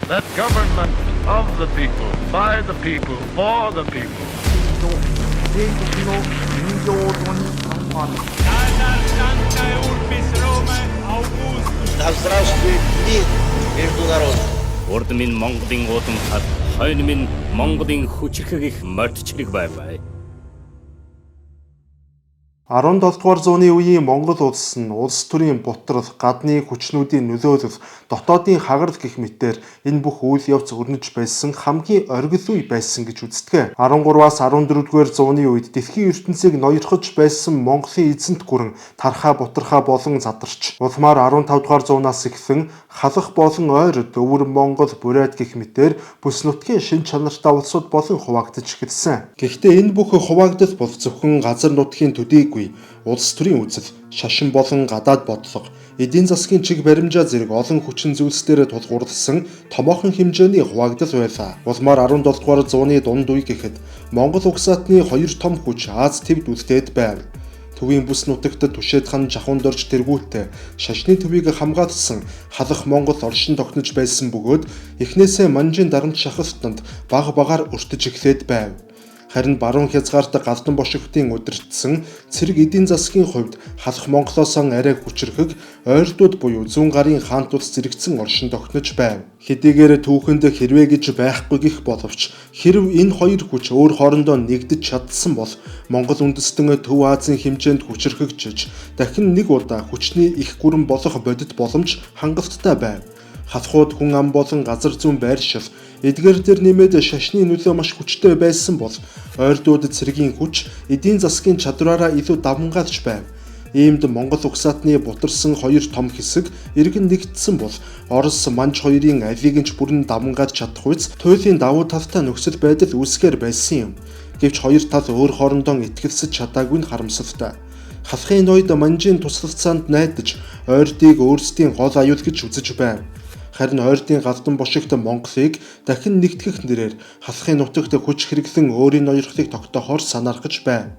That government of the people, by the people, for the people. Да здравствует мир между народами. Урд минь Монголын уудам хад, хойно минь Монголын хүчрхэг их мордчлог байваа. 17 дугаар зууны үеийн Монгол улс нь улс төрийн бутрал, гадны хүчнүүдийн нөлөөлөл, дотоодын хагарал гэх мэтээр энэ бүх үйл явц өрнөж байсан хамгийн оргил үе байсан гэж үздэг. 13-аас 14-р зууны үед дэлхийн ертөнцийг ноёрхож байсан Монголын эзэнт гүрэн тархаа бутархаа болон задарч, улмаар 15 дугаар зуунаас эхлэн халах болон ойрд өвөр Монгол, Бурайд гэх мэтээр бүс нутгийн шин чанартай улсууд болон хуваагдаж эхэлсэн. Гэхдээ энэ бүх хуваагдал бол зөвхөн газар нутгийн төдийгүй улс төрийн үзэл, шашин болон гадаад бодлого, эдийн засгийн чиг баримжаа зэрэг олон хүчин зүйлсээр тулгуурласан томоохон хэмжээний хуваагдал байлаа. Улмаар 17 дугаар зууны дунд үе гэхэд Монгол угсаатны хоёр том хүч Аз твд үлдээд байв. Төвийн бүс нутагт Түшээд хан жахунд орж тэргүүтээ шашны төвийг хамгаалсан халах Монгол оршин тогтнож байсан бөгөөд эхнээсээ манжийн дарамт шахалтанд баг багаар өртөж эхлээд байв. Харин баруун хязгаарт галдан бошигтын удирдсан цэрэг эдийн засгийн хувьд халах Монголоос арай хүчрхэг ойртууд буюу зүүн гарын хаант улс зэрэгцэн оршин тогтнож байв. Хэдийгээр түүхэнд хэрвээ гэж байхгүй гэх боловч хэрв энэ хоёр хүч өөр хоорондоо нэгдэж чадсан бол Монгол үндэстэн Төв Азийн хэмжээнд хүчрхэгжиж дахин нэг удаа хүчний их гүрэн болох бодит боломж хангалттай байв. Халахууд хүн ам болон газар зүүн байршил эдгээр дээр нэмээд шашны нөлөө маш хүчтэй байсан бол ойрдууд цэргийн хүч эдийн засгийн чадвараараа илүү давмгаалж байв. Иймд Монгол угсаатны бутарсан хоёр том хэсэг иргэн нэгдсэн бол Орос, Манж хоёрын алийг нь ч бүрэн давмгааж чадах үс туйлын давуу талтай нөхцөл байдал үүсгээр байсан юм. Гэвч хоёр тал өөр хоорондоо итгэлсэж чадаагүй нь харамсалтай. Халахын ноёд Манжийн туслалцаанд найдаж ойрдыг өөрсдийн гол аюул гэж үзэж байв. Харин ойрдын галдан бошигт Монголыг дахин нэгтгэх нэрээр халахын нутагт хүч хэрэглэн өөрийн ноёрхлыг тогтоохоор санаархаж байв.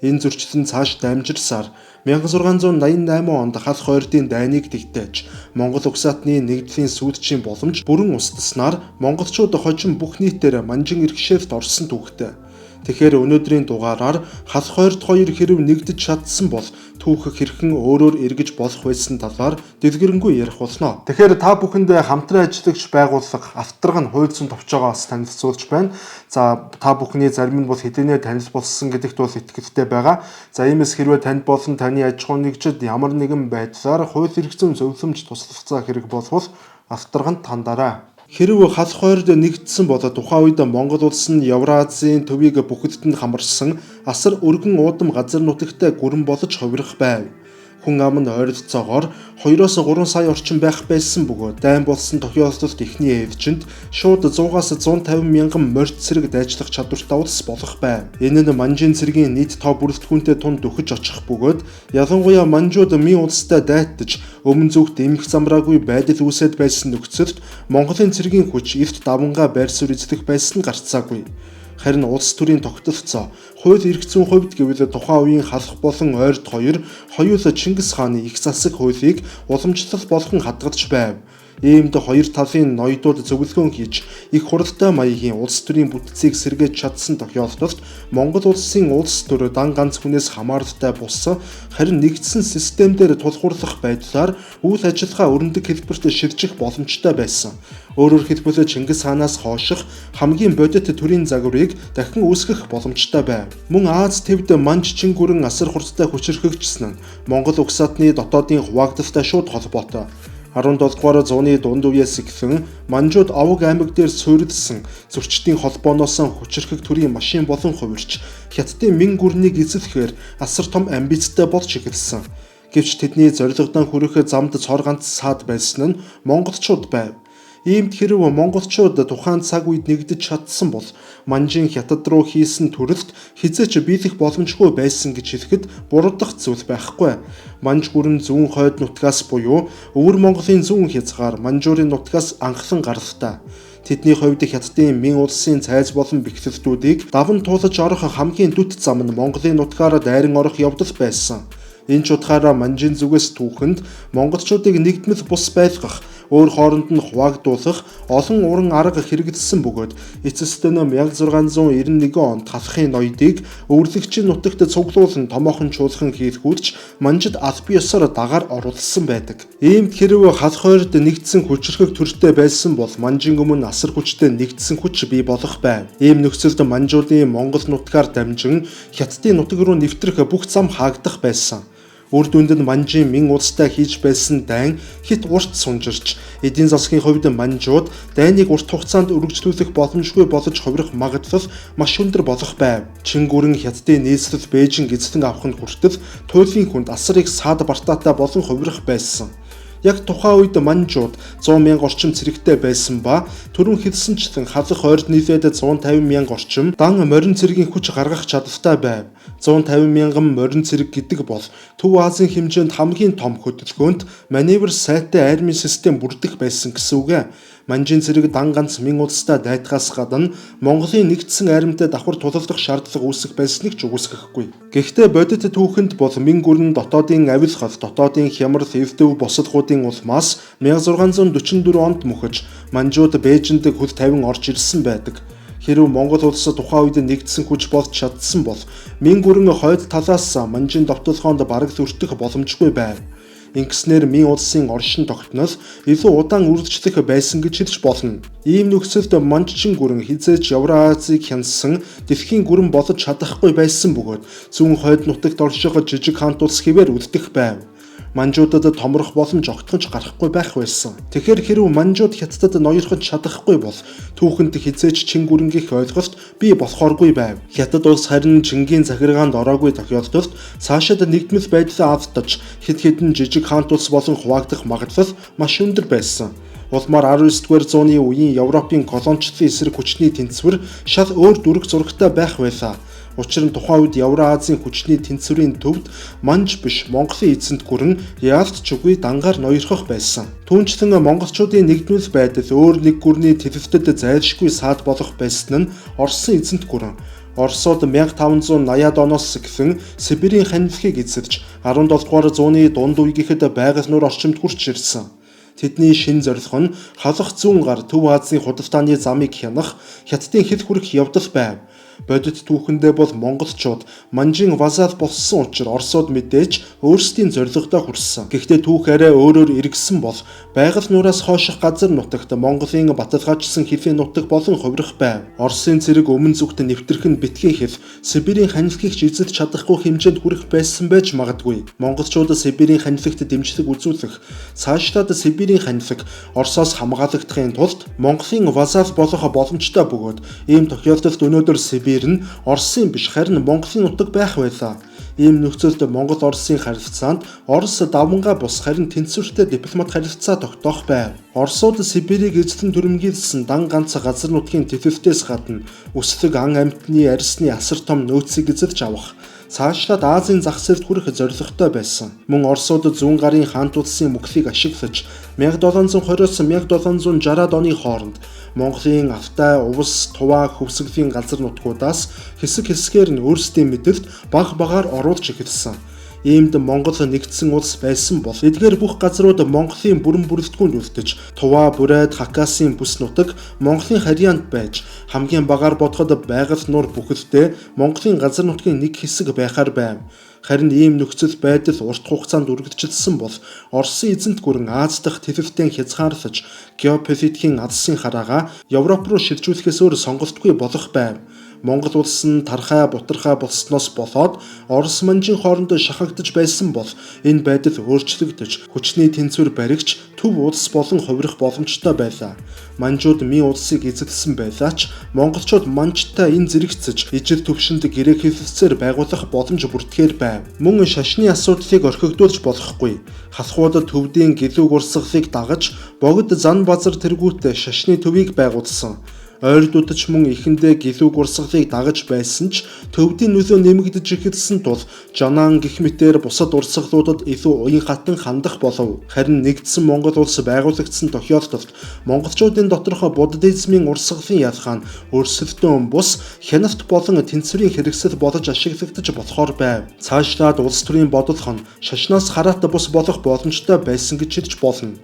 Энэ зөрчлөн цааш дамжирсаар 1688 онд халах ойрдын дайныг тэгтээж Монгол угсаатны нэгдлийн сүйдчийн боломж бүрэн устснаар монголчууд хожим бүх нийтээр манжин иргэшээлд орсон түүхтэй. Тэгэхээр өнөөдрийн дугаараар халах ойрд хоёр хэрв нэгдэж чадсан бол түүх хэрхэн өөрөөр эргэж болох байсан талаар дэлгэрэнгүй ярих болно. Тэгэхээр та бүхэнд хамтран ажиллагч байгууллага Авторгын хуульцсан товчоогоос танилцуулж байна. За та бүхний зарим нь бол хэдийнэ танил болсон гэдэгт бол итгэлтэй байгаа. За иймээс хэрвээ танд болон таны аж ахуйн нэгжид ямар нэгэн байдлаар хууль хэрэгцээ зөвлөмж туслалцаа хэрэг болвол Авторганд хандаарай. Хэрв халах ойрд нэгдсэн бол тухайн үед Монгол улс нь Евразийн төвийг бүхэлд нь хамарсан асар өргөн уудам газар нутагтай гүрэн болж хувирах байв. Хүн ам нь ойролцоогоор 2-3 сая орчим байх байсан бөгөөд дайн болсон тохиолдолд эхний ээлжинд шууд 100-аас 150 мянган морьт цэрэг дайчлах чадвартай улс болох байв. Энэ нь манжийн цэргийн нийт тоо бүрэлдэхүүнтэй тунд өгч очих бөгөөд ялангуяа манжууд Мин улстай дайтаж өмнө зүгт эмх замраагүй байдал үүсэт байсан нөхцөлд Монголын цэргийн хүч эрт давангаа байр суурь эзлэх байсан гарцаагүй. Харин улс төрийн тогтолцоо хууль эрх зүйн хувьд гэвэл тухайн үеийн халах болон ойрд хоёр хоёул Чингис хааны их засаг хуулийг уламжлал болгон хадгалж байв. Иймд хоёр талын ноёдууд зөвлөгөөн хийж их хурдтай маягийн улс төрийн бүтцийг сэргээж чадсан тохиолдолд Монгол улсын улс төр дан ганц хүнээс хамааралтай бус харин нэгдсэн системээр тулгуурлах байдлаар үйл ажиллагаа өрнөдөг хэлбэрт ширжих боломжтой байсан. Өөрөөр хэлбэл Чингис хаанаас хойших хамгийн бодит төрийн загварыг дахин үүсгэх боломжтой байв. Мөн Аз твд Манж чин гүрэн асар хурдтай хүчрхэгжсэн нь Монгол угсаатны дотоодын хуваагдалтай шууд холбоотой. 17 дугаар зууны дунд үеэс эхлэн манжууд Овог аймаг дээр суурилсан зөрчдийн холбооноос хүчрхэг төрийн машин болон хувирч Хятадын Мин гүрнийг эзлэхээр асар том амбицтай болж эхэлсэн. Гэвч тэдний зорилгодоо хүрэх замд цор ганц саад байсан нь монголчууд байв. Иймд хэрв монголчууд тухайн цаг үед нэгдэж чадсан бол манжийн Хятад руу хийсэн төрөлт хизээч биелэх боломжгүй байсан гэж хэлэхэд буруудах зүйл байхгүй. Манж гүрэн зүүн хойд нутгаас буюу өвөр Монголын зүүн хязгаар манжуурын нутгаас анхлан гаралтай. Тэдний хувьд Хятадын Мин улсын цайз болон бэхлэлтүүдийг даван туулаж орох хамгийн дүт зам нь Монголын нутгаар дайран орох явдал байсан. Энэ ч утгаараа манжийн зүгээс түүхэнд монголчуудыг нэгдмэл бус байлгах, өөр хооронд нь хуваагдуулах олон уран арга хэрэгжсэн бөгөөд эцэст нь 1691 онд халахын ноёдыг өвөрлөгчийн нутагт цуглуулан томоохон чуулган хийлгүүлж манжид аль биесээр дагаар оруулсан байдаг. Иймд хэрв халах хойрд нэгдсэн хүчрхэг төртэй байсан бол манжийн өмнө асар хүчтэй нэгдсэн хүч бий болох байв. Ийм нөхцөлд манжуудын Монгол нутгаар дамжин Хятадын нутаг руу нэвтрэх бүх зам хаагдах байсан. Үр дүнд нь манжийн мэн улстай хийж байсан дайн хит урт сунжирч эдийн засгийн хувьд манжууд дайныг урт хугацаанд үргэлжлүүлэх боломжгүй болж хувирах магадлал маш өндөр болох байв. Чин гүрэн Хятадын нийслэл Бээжин эзлэн авахын хүртэл туйлын хүнд асар их саад бартаатай болон хувирах байсан. Яг тухайн үед манжууд 100,000 орчим цэрэгтэй байсан ба түрүүн хэлсэнчлэн халах хойрд нийлээд 150,000 орчим дан морин цэргийн хүч гаргах чадaltaй байв. 150,000 морин цэрэг гэдэг бол Төв Азийн хэмжээнд хамгийн том хөдөлгөөнт маневр сайтай армийн систем бүрдэх байсан гэсэн үг. Манжийн цэрэг дан ганц мэн улстай дайтгаас гадна Монголын нэгдсэн армитай давхар тулалдах шаардлага үүсэх байсныг ч үгүйсгэхгүй. Гэхдээ бодит түүхэнд бол мэн гүрэн дотоодын авил хол, дотоодын хямрал, эвдэв босолгуудын улмаас 1644 онд мөхөж манжууд Бээжинд хөл тавин орж ирсэн байдаг. Хэрв Монгол улс тухайн үед нэгдсэн хүч болж чадсан бол мэн гүрэн хойд талаас манжийн довтлохоонд бараг зүртэх боломжгүй байв. Ингэснээр мэн улсын оршин тогтнол илүү удаан үргэлжлэх байсан гэж хэлж болно. Ийм нөхцөлд манжчин гүрэн хизээж Евразийг хянсан дэлхийн гүрэн болж чадахгүй байсан бөгөөд зүүн хойд нутагт орших жижиг хаант улс хэвээр үлдэх байв. Манжуудад томрох боломж огтхонч гарахгүй байх байсан. Тэгэхээр хэрв манжууд Хятадд ноёрхож чадахгүй бол түүхэнд хизээж чин гүрэнгийнх ойлголт бий болохооргүй байв. Хятад улс харин Чингийн захиргаанд ороогүй тохиолдолд цаашид нэгдмэл байдлаа автаж хэд хэдэн жижиг хаант улс болон хуваагдах магадлал маш өндөр байсан. Улмаар 19-р зууны үеийн Европын колончлолын эсрэг хүчний тэнцвэр шал өөр дүрэг зурагтай байх байлаа. Учир нь тухайн үед Евразийн хүчний тэнцвэрийн төвд манж биш Монголын эзэнт гүрэн яалт ч үгүй дангаар ноёрхох байсан. Түүнчлэн монголчуудын нэгдмэл байдал өөр нэг гүрний тэлэлтэд зайлшгүй саад болох байсан нь Оросын эзэнт гүрэн. Оросууд 1580-ад оноос эхлэн Сибирийн ханилхыг эзэлж 17 дугаар зууны дунд үеийнхэд байгаль нуур орчимд хүрч ирсэн. Тэдний шин зорилго нь халах зүүн гар Төв Азийн худалдааны замыг хянах, Хятадын хэл хүрэх явдал байв. Бодит түүхэндээ бол монголчууд манжийн вазал болсон учраас Оросууд мэдээж өөрсдийн зорилгодоо хүрсэн. Гэхдээ түүх арай өөрөөр эргэсэн бол байгаль нураас хойших газар нутагт Монголын баталгаажсан хэлийн нутаг болон хувирах байв. Оросын цэрэг өмнө зүгт нэвтрэх нь битгий хэл Сибирийн ханилхыг эзэлж чадахгүй хэмжээнд хүрэх байсан байж магадгүй. Монголчууд Сибирийн ханилхагт дэмжлэг үзүүлэх, цаашлаад Сибирийн ханилхаг Оросоос хамгаалагдахын тулд Монголын вазал болох боломжтой бөгөөд ийм тохиолдолд өнөөдөр Сибирь нь Оросын биш харин Монголын нутаг байх байлаа. Ийм нөхцөлд Монгол-Оросын харилцаанд Орос давангаа бус харин тэнцвэртэй дипломат харилцаа тогтоох байв. Оросууд Сибирийг эзлэн түрэмгийлсэн дан ганц газар нутгийн тэлэлтээс гадна өслөг ан амьтны арьсны асар том нөөцийг эзэлж авах, цаашлаад Азийн зах зээлд хүрэх зорилготой байсан. Мөн Оросууд зүүн гарын хаант улсын мөхлийг ашиглаж 1720-оос 1760-ад оны хооронд Монголын Алтай, Увс, Туваа, Хөвсгөлийн газар нутгуудаас хэсэг хэсгээр нь өөрсдийн мэдэлд баг багаар оруулж эхэлсэн. Иймд Монгол нэгдсэн улс байсан бол эдгээр бүх газрууд Монголын бүрэн бүрэлдэхүүнд үлдэж, Туваа, Бүрайд, Хакасын бүс нутаг Монголын харьяанд байж, хамгийн багаар бодоход байгаль нуур бүхэлдээ Монголын газар нутгийн нэг хэсэг байхаар байв. Харин ийм нөхцөл байдал урт хугацаанд үргэлжилсэн бол Оросын эзэнт гүрэн Аз дахь тэлэлтийн хязгаарлаж, геополитикийн алсын хараагаа Европ руу шилжүүлэхээс өөр сонголтгүй болох байв. Монгол улс нь тархай бутархай болсноос болоод Орос манжийн хооронд шахагдж байсан бол энэ байдал өөрчлөгдөж хүчний тэнцвэр баригч Төв улс болон хувирах боломжтой байлаа. Манжууд мэн улсыг эзэлсэн байлаа ч монголчууд манжтай энэ зэрэгцэж ижил төвшөнд гэрээ хэлэлцээр байгуулах боломж бүртгэхээр байв. Мөн шашны асуудлыг орхигдуулж болохгүй. Халахууд төвдийн гэлүүг урсгалыг дагаж богд зан базар тэргүүтээ шашны төвийг байгуулсан. Ойрдууд ч мөн эхэндээ гэлүүг урсгалыг дагаж байсан ч төвдийн нөлөө нэмэгдэж эхэлсэн тул Жанаан гэх мэтээр бусад урсгалуудад илүү уян хатан хандах болов. Харин нэгдсэн Монгол улс байгуулагдсан тохиолдолд монголчуудын доторх буддизмын урсгалын ялгаа нь өрсөлдөөн бус хяналт болон тэнцвэрийн хэрэгсэл болж ашиглагдаж болохоор байв. Цаашлаад улс төрийн бодлого нь шашнаас хараат бус болох боломжтой байсан гэж хэлж болно.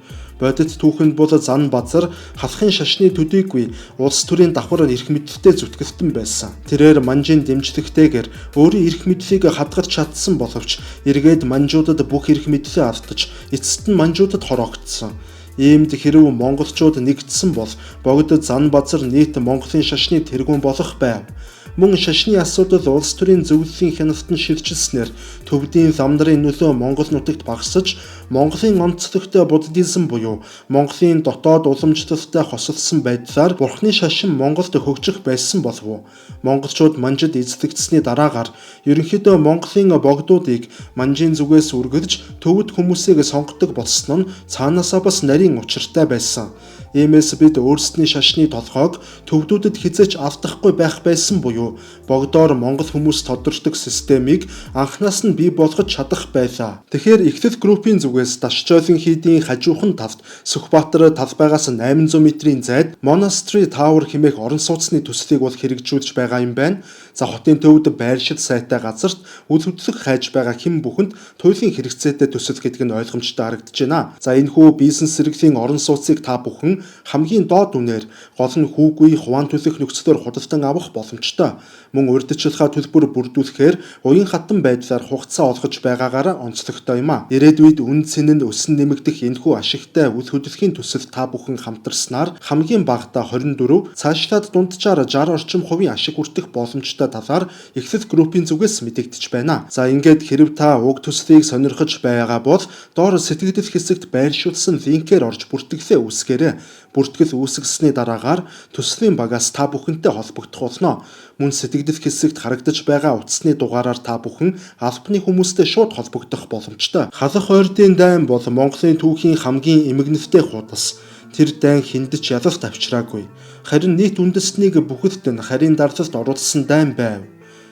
Бодит түүхэнд бол Зан Базар халахын шашны төдийгүй улс төрийн давхар эрх мэдэлтэй зүтгэстэн байсан. Тэрээр манжийн дэмжлэгтэйгээр өөрийн эрх мэдлийг хадгалж чадсан боловч эргээд манжуудад бүх эрх мэдлээ алдаж эцэст нь манжуудад хороогдсон. Иймд хэрв монголчууд нэгдсэн бол богд Зан Базар нийт Монголын шашны тэргүүн болох байв. Мөн шашны асуудал улс төрийн зөвлөлийн хяналтанд шилжүүлснээр төвдийн зам нарын нөлөө Монгол нутагт багасж, Монголын онцлогт буддизм буюу Монголын дотоод уламжлалтай хосолсон байдлаар Бурхны шашин Монголд хөгжих байсан болов уу? Монголчууд манжид эзлэгдсэний дараагаар ерөнхийдөө Монголын богдуудыг манжийн зүгээс үргэлж төвд хүмүүсийг сонгодог болсон нь цаанаасаа бас нарийн учиртай байсан. Иймээс бид өөрсдийн шашны толгойг төвдүүдэд хизээч алдахгүй байх байсан буюу богдоор монгол хүмүүс тодордог системийг анхнаас нь бий болгож чадах байлаа. Тэгэхээр Эхлэл группийн зүгээс Дашчойлын хийдийн хажуухан талд Сүхбаатар талбайгаас 800 м-ийн зайд Monastery Tower хэмээх орон сууцны төслийг бол хэрэгжүүлж байгаа юм байна. За хотын төвд байршил сайтай газарт үл хөдлөх хайж байгаа хэн бүхэнд туйлын хэрэгцээтэй төсөл гэдэг нь ойлгомжтой харагдаж байна. За энэхүү бизнес зэрэглийн орон сууцыг та бүхэн хамгийн доод үнээр гол нь хүүгүй хуваан төлөх нөхцлөөр худалдан авах боломжтой. Мөн урьдчилгаа төлбөр бүрдүүлэхээр уян хатан байдлаар хугацаа олгож байгаагаар онцлогтой юм а. Ирээдүйд үн цэн нь өсөн нэмэгдэх энэхүү ашигтай үл хөдлөхийн төсөл та бүхэн хамтарснаар хамгийн багадаа 24, цаашлаад дунджаар 60 орчим хувийн ашиг хүртэх боломжтой талаар Эхлэл группийн зүгээс мэдэгдэж байна. За ингээд хэрв та уг төслийг сонирхож байгаа бол доор сэтгэгдэл хэсэгт байршуулсан линкээр орж бүртгэлээ үүсгээрэй. Бүртгэл үүсгэсний дараагаар төслийн багаас та бүхэнтэй холбогдох болно. Мөн сэтгэгдэл хэсэгт харагдаж байгаа утасны дугаараар та бүхэн албаны хүмүүстэй шууд холбогдох боломжтой. Халах ойрдын дайн бол Монголын түүхийн хамгийн эмгэнэлтэй хуудас. Тэр дайн хиндэж ялалт авчираагүй. Харин нийт үндэстнийг бүхэлд нь харийн дарлалд оруулсан дайн байв.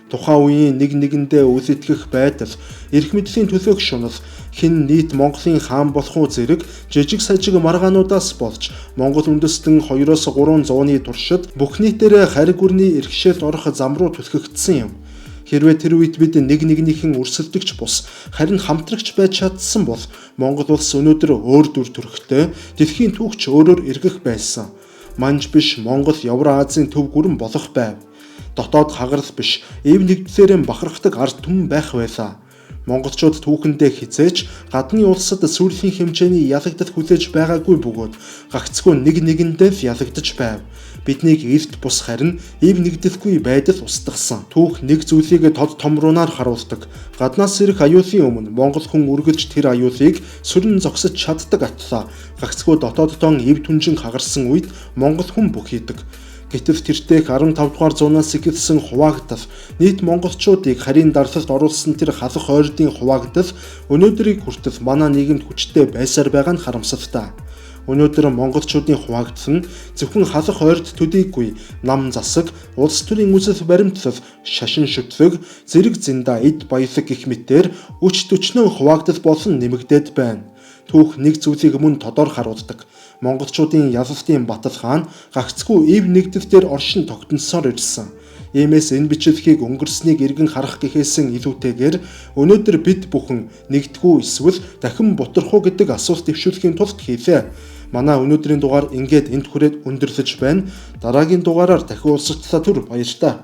Тухайн үеийн нэг нэгэндээ үл итгэх байдал, эрх мэдлийн төлөөх шунал, хэн нийт Монголын хаан болох уу зэрэг жижиг сажиг маргаануудаас болж Монгол үндэстэн 2-3 зууны туршид бүх нийтээр хариг үрний эрхшээлд орох зам руу түлхэгдсэн юм. Хэрвээ тэр үед бид нэг нэгнийхэн өрсөлдөгч бус харин хамтрагч байж чадсан бол Монгол улс өнөөдөр өөр дүр төрхтэй дэлхийн түүхч өөрөөр эргэх байсан. Манж биш Монгол Евразийн төв гүрэн болох байв. Дотоод хагарал биш, эв нэгдлээрээ бахархдаг ард түмэн байх байлаа. Монголчууд түүхэндээ хизээч гадны улсад сүрлийн хэмжээний ялагдал хүлээж байгаагүй бөгөөд гагцгүй нэг нэгэндээ л ялагдаж байв. Биднийг эрт бус харин эв нэгдэлгүй байдал устгасан. Түүх нэг зүйлийг тод томруунаар харуулдаг. Гаднаас ирэх аюулын өмнө Монгол хүн үргэлж тэр аюулыг сүрэн зогсож чаддаг атлаа. Гагцгүй дотооддоо эв түнжин хагарсан үед Монгол хүн бүх хийдэг. Гэтэл тэртех 15 дугаар зуунаас эхэлсэн хуваагдал нийт монголчуудыг харийн дарлалд оруулсан тэр халах ойрдын хуваагдал өнөөдрийг хүртэл манай нийгэмд хүчтэй байсаар байгаа нь харамсалтай. Өнөөдөр монголчуудын хуваагдал нь зөвхөн халах ойрд төдийгүй нам засаг, улс төрийн үзэл баримтлал, шашин шүтлэг, зэрэг зэндаа эд баялаг гэх мэтээр өч төчнөө хуваагдал болон нэмэгдээд байна. Түүх нэг зүйлийг мөн тодор харуулдаг. Монголчуудын ялалтын Батал хаан гагцгүй эв нэгдэлээр оршин тогтносоор ирсэн. Иймээс энэ бичлэгийг өнгөрснийг эргэн харах гэхээсэн илүүтэйгээр өнөөдөр бид бүхэн нэгдгүү эсвэл дахин бутрах уу гэдэг асуулт дэвшүүлэхийн тулд хийлээ. Манай өнөөдрийн дугаар ингээд энд хүрээд өндөрлөж байна. Дараагийн дугаараар дахин уулзалтаа түр баярлалаа.